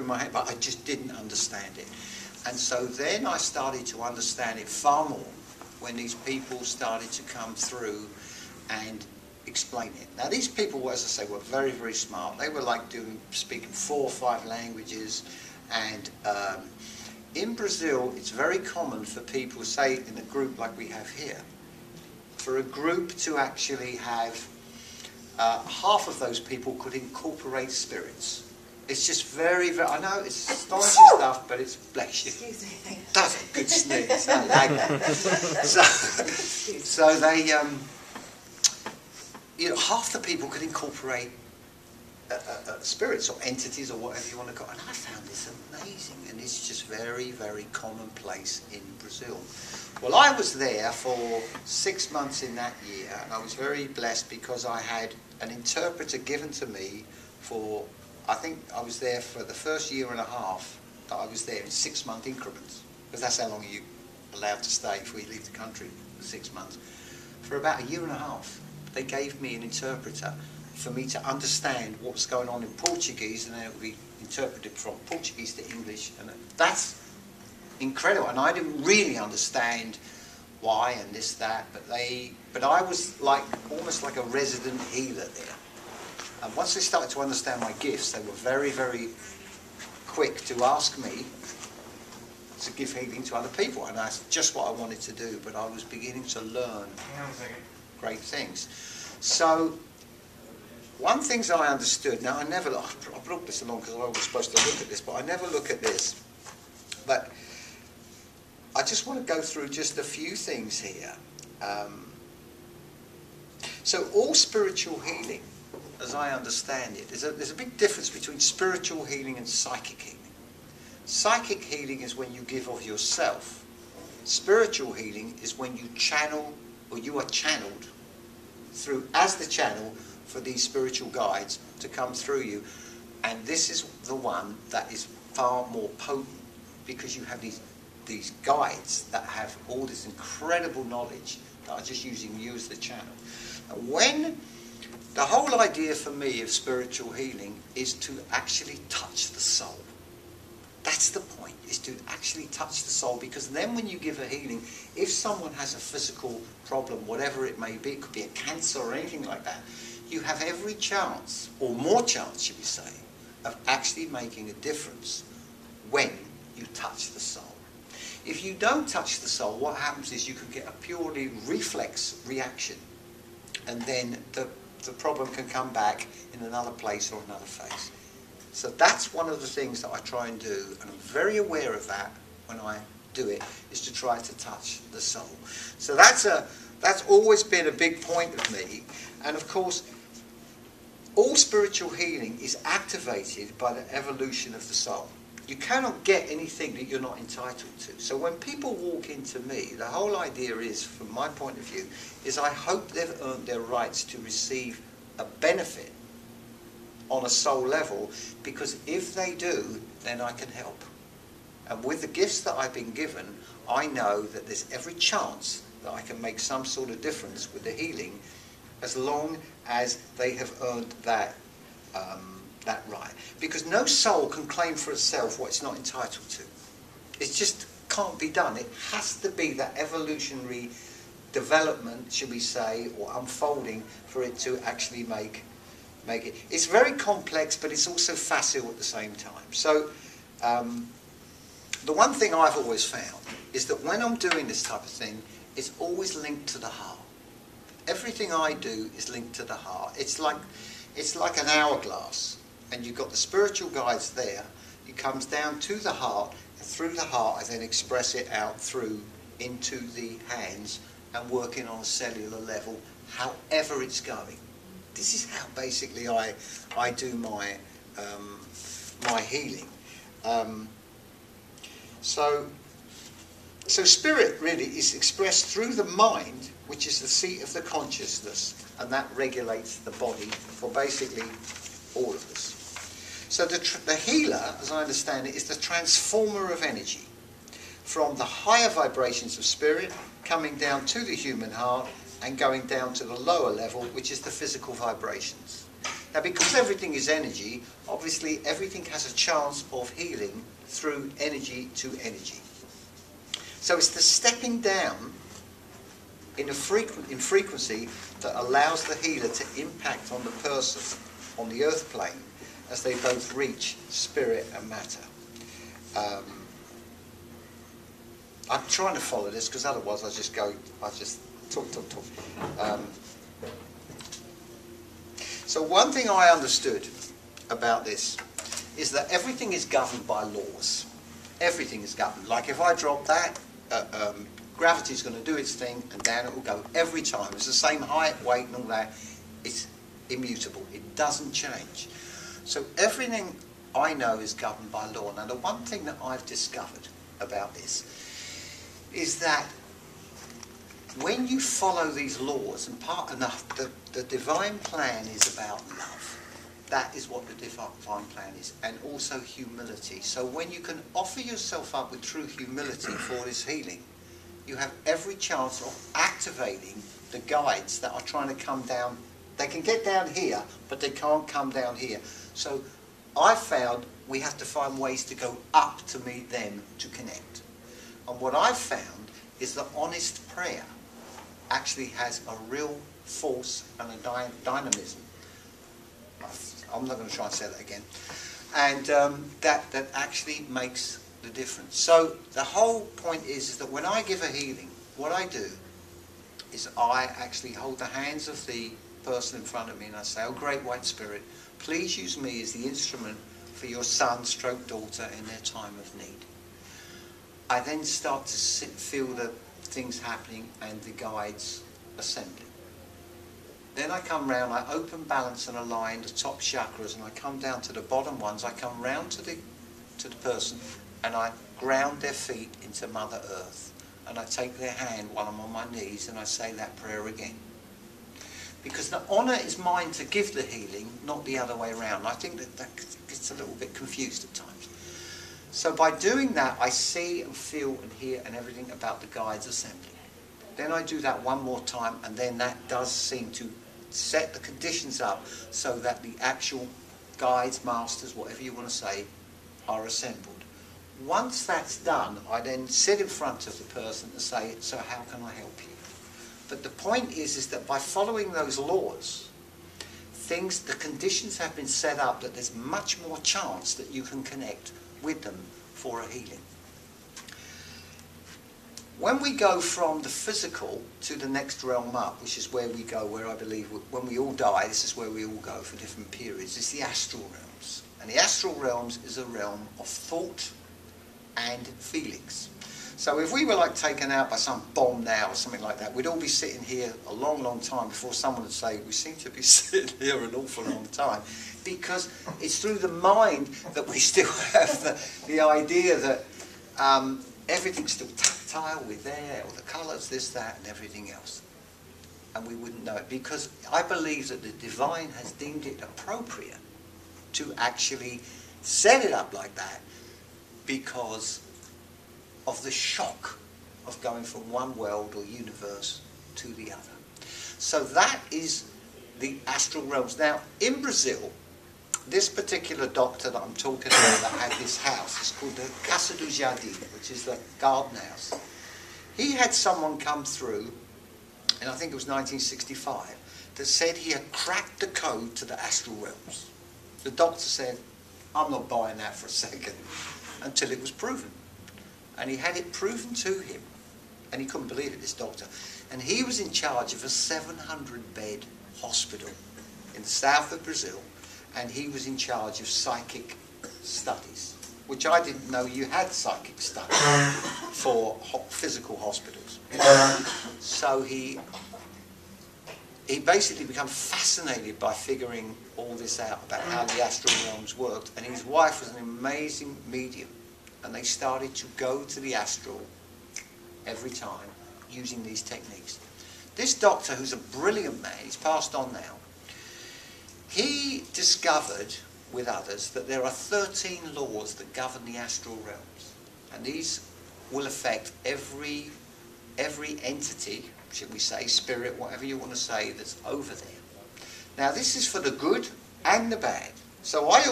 through my head, but I just didn't understand it. And so then I started to understand it far more when these people started to come through and explain it. Now these people, as I say, were very, very smart. They were like speaking 4 or 5 languages, and in Brazil it's very common for people, say in a group like we have here, for a group to actually have half of those people could incorporate spirits. It's just very, very, I know it's astonishing stuff, but it's, bless you. Excuse me. That's a good sneeze. I like that. So they, you know, half the people could incorporate spirits or entities or whatever you want to call it. And I found this amazing, and it's just very, very commonplace in Brazil. Well, I was there for 6 months in that year, and I was very blessed because I had an interpreter given to me for, I think I was there for the first year and a half that I was there in 6-month increments, because that's how long you're allowed to stay before you leave the country, 6 months. For about a year and a half, they gave me an interpreter for me to understand what was going on in Portuguese, and then it would be interpreted from Portuguese to English, and that's incredible. And I didn't really understand why and this, that, but I was like almost like a resident healer there. And once they started to understand my gifts, they were very, very quick to ask me to give healing to other people, and that's just what I wanted to do. But I was beginning to learn great things. So one thing I understood, now I brought this along because I was supposed to look at this, but I never look at this. But I just want to go through just a few things here. So all spiritual healing, as I understand it, there's a big difference between spiritual healing and psychic healing. Psychic healing is when you give of yourself. Spiritual healing is when you channel, or you are channeled through as the channel for these spiritual guides to come through you. And this is the one that is far more potent, because you have these guides that have all this incredible knowledge that are just using you as the channel. And when the whole idea for me of spiritual healing is to actually touch the soul. That's the point, is to actually touch the soul, because then when you give a healing, if someone has a physical problem, whatever it may be, it could be a cancer or anything like that, you have every chance, or more chance should we say, of actually making a difference when you touch the soul. If you don't touch the soul, what happens is you can get a purely reflex reaction, and then the problem can come back in another place or another phase. So that's one of the things that I try and do, and I'm very aware of that when I do it, is to try to touch the soul. So that's always been a big point of me. And of course, all spiritual healing is activated by the evolution of the soul. You cannot get anything that you're not entitled to. So when people walk into me, the whole idea is, from my point of view, is I hope they've earned their rights to receive a benefit on a soul level, because if they do, then I can help. And with the gifts that I've been given, I know that there's every chance that I can make some sort of difference with the healing, as long as they have earned that right. Because no soul can claim for itself what it's not entitled to. It just can't be done. It has to be that evolutionary development, should we say, or unfolding, for it to actually make it. It's very complex, but it's also facile at the same time. So the one thing I've always found is that when I'm doing this type of thing, it's always linked to the heart. Everything I do is linked to the heart. It's like an hourglass, and you've got the spiritual guides there. It comes down to the heart, and through the heart I then express it out through into the hands, and working on a cellular level, however it's going. This is how basically I do my my healing. So spirit really is expressed through the mind, which is the seat of the consciousness, and that regulates the body for basically all of us. So the healer, as I understand it, is the transformer of energy from the higher vibrations of spirit coming down to the human heart and going down to the lower level, which is the physical vibrations. Now, because everything is energy, obviously everything has a chance of healing through energy to energy. So it's the stepping down in frequency that allows the healer to impact on the person on the earth plane as they both reach spirit and matter. I'm trying to follow this because otherwise I just talk. So one thing I understood about this is that everything is governed by laws. Everything is governed. Like if I drop that, gravity is going to do its thing and down it will go every time. It's the same height, weight and all that. It's immutable. It doesn't change. So everything I know is governed by law. Now the one thing that I've discovered about this is that when you follow these laws, and the divine plan is about love. That is what the divine plan is, and also humility. So when you can offer yourself up with true humility for this healing, you have every chance of activating the guides that are trying to come down. They can get down here, but they can't come down here. So I found we have to find ways to go up to meet them to connect. And what I've found is that honest prayer actually has a real force and a dynamism. I'm not going to try and say that again. And that actually makes the difference. So the whole point is that when I give a healing, what I do is I actually hold the hands of the person in front of me and I say, "Oh, great white spirit, please use me as the instrument for your son stroke daughter in their time of need." I then start to feel the things happening and the guides assembling. Then I come round, I open, balance and align the top chakras, and I come down to the bottom ones. I come round to the person and I ground their feet into Mother Earth, and I take their hand while I'm on my knees and I say that prayer again. Because the honour is mine to give the healing, not the other way around. I think that gets a little bit confused at times. So by doing that, I see and feel and hear and everything about the guides assembling. Then I do that one more time, and then that does seem to set the conditions up so that the actual guides, masters, whatever you want to say, are assembled. Once that's done, I then sit in front of the person and say, "So how can I help you?" But the point is that by following those laws, the conditions have been set up that there's much more chance that you can connect with them for a healing. When we go from the physical to the next realm up, which is where we go, where I believe when we all die, this is where we all go for different periods, it's the astral realms. And the astral realms is a realm of thought and feelings. So if we were like taken out by some bomb now or something like that, we'd all be sitting here a long, long time before someone would say, "We seem to be sitting here an awful long time." Because it's through the mind that we still have the idea that everything's still tactile, we're there, all the colours, this, that, and everything else. And we wouldn't know it. Because I believe that the divine has deemed it appropriate to actually set it up like that because of the shock of going from one world or universe to the other. So that is the astral realms. Now, in Brazil, this particular doctor that I'm talking about that had this house, it's called the Casa do Jardim, which is the garden house. He had someone come through, and I think it was 1965, that said he had cracked the code to the astral realms. The doctor said, "I'm not buying that for a second," until it was proven. And he had it proven to him, and he couldn't believe it, this doctor. And he was in charge of a 700-bed hospital in the south of Brazil, and he was in charge of psychic studies, which I didn't know you had psychic studies for physical hospitals. So he basically became fascinated by figuring all this out about how the astral realms worked, and his wife was an amazing medium, and they started to go to the astral every time using these techniques. This doctor, who's a brilliant man, he's passed on now, he discovered with others that there are 13 laws that govern the astral realms, and these will affect every entity, should we say, spirit, whatever you want to say, that's over there. Now this is for the good and the bad. So I